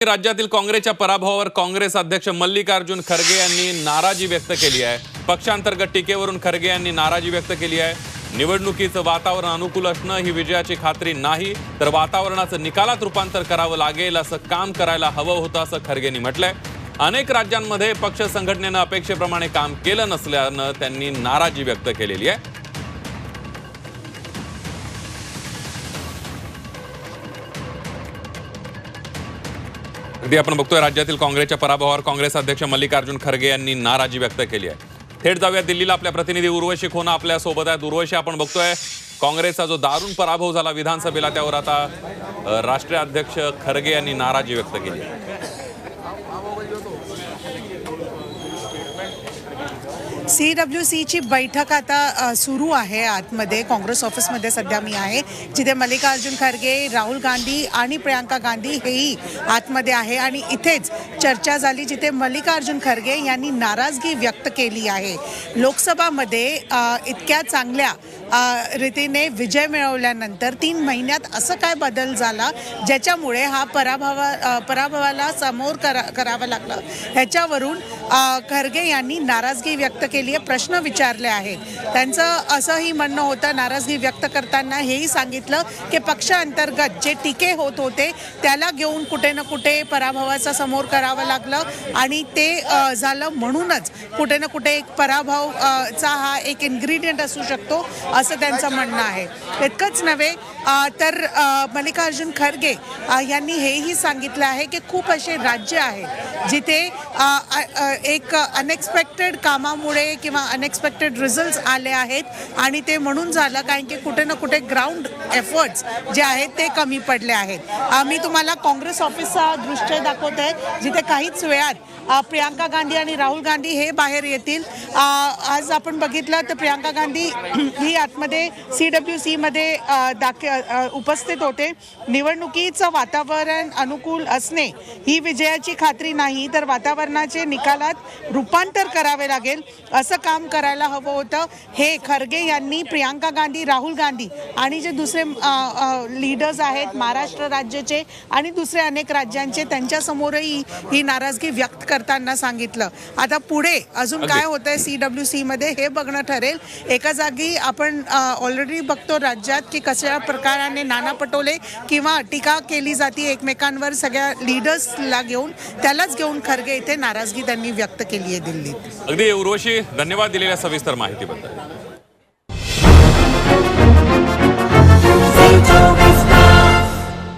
राज्यातील काँग्रेसच्या पराभवावर काँग्रेस अध्यक्ष मल्लिकार्जुन खरगे यांनी नाराजी व्यक्त केली आहे। पक्षांतर्गत टीकेवरून खरगे यांनी नाराजी व्यक्त केली आहे। निवडणुकीचं वातावरण अनुकूल असणं ही विजयाची खात्री नाही, तर वातावरणाचं निकालात रूपांतर करावं लागेल असं काम करायला हवं होतं असं खरगेंनी म्हटलंय। अनेक राज्यांमध्ये पक्ष संघटनेनं अपेक्षेप्रमाणे काम केलं नसल्यानं त्यांनी नाराजी व्यक्त केलेली आहे। अगदी आपण बघतोय राज्यातील काँग्रेसच्या पराभवावर काँग्रेस अध्यक्ष मल्लिकार्जुन खरगे यांनी नाराजी व्यक्त केली आहे। थेट जाऊया दिल्लीला, आपल्या प्रतिनिधी उर्वशी खोना आपल्या सोबत आहेत। उर्वशी, आपण बघतोय काँग्रेसचा जो दारुण पराभव झाला विधानसभेला, त्यावर आता राष्ट्रीय अध्यक्ष खरगे यांनी नाराजी व्यक्त केली आहे। CWC ची बैठक आता सुरू आहे आतमध्ये काँग्रेस ऑफिसमध्ये सध्या मी आहे, जिथे मल्लिकार्जुन खरगे, राहुल गांधी आणि प्रियंका गांधी हेही आतमध्ये आहे आणि इथेच चर्चा झाली, जिथे मल्लिकार्जुन खरगे यांनी नाराजगी व्यक्त केली आहे। लोकसभामध्ये इतक्या चांगल्या रीतीने विजय मिळवल्यानंतर 3 महिन्यात असं काय बदल झाला ज्याच्यामुळे हा पराभवाला समोर करावं लागलं, ह्याच्यावरून खरगे यांनी नाराजगी व्यक्त केली आहे, प्रश्न विचारले आहेत। त्यांचं असंही म्हणणं होतं नाराजगी व्यक्त करताना हेही सांगितलं की पक्षांतर्गत जे टीके होत होते त्याला घेऊन कुठे ना कुठे पराभवाचा समोर करावं लागलं आणि ते झालं, म्हणूनच कुठे ना कुठे एक पराभवचा हा एक इन्ग्रेडियंट असू शकतो असं त्यांचं म्हणणं आहे। इतकंच नव्हे तर मल्लिकार्जुन खरगे यांनी हेही सांगितलं आहे की खूप असे राज्य आहेत जिथे एक अनएक्सपेक्टेड कामामुळे किंवा अनएक्सपेक्टेड रिझल्ट्स आले आहेत आणि ते म्हणून झालं कारण की कुठे ना कुठे ग्राउंड एफर्ट्स जे आहेत ते कमी पडले आहेत। मी तुम्हाला काँग्रेस ऑफिसचा दृश्य दाखवते, जिथे काहीच वेळात प्रियंका गांधी आणि राहुल गांधी हे बाहेर येतील। आज आपण बघितलं तर प्रियंका गांधी ही आतमध्ये CWC मध्ये उपस्थित होते। निवडणुकीचं वातावरण अनुकूल असणे ही विजयाची खात्री नाही, तर वातावरणाचे निकालात रूपांतर करावे लागेल असं काम करायला हवं होतं। हे खरगे यांनी प्रियंका गांधी, राहुल गांधी आणि जे दुसरे लीडर्स आहेत महाराष्ट्र राज्याचे आणि दुसरे अनेक राज्यांचे, त्यांच्यासमोरही ही नाराजगी व्यक्त करताना सांगितलं। आता पुढे अजून काय होतंय CWC मध्ये हे बघणं ठरेल। एका जागी आपण ऑलरेडी बघतो राज्यात की कशा प्रकाराने नाना पटोले किंवा टीका केली जाते एकमेकांवर सगळ्या लीडर्सला घेऊन, त्यालाच घेऊन खरगे इथे नाराजगी त्यांनी व्यक्त केली आहे दिल्लीत। अगदी उर्वशी, धन्यवाद दिलेल्या सविस्तर माहितीबद्दल।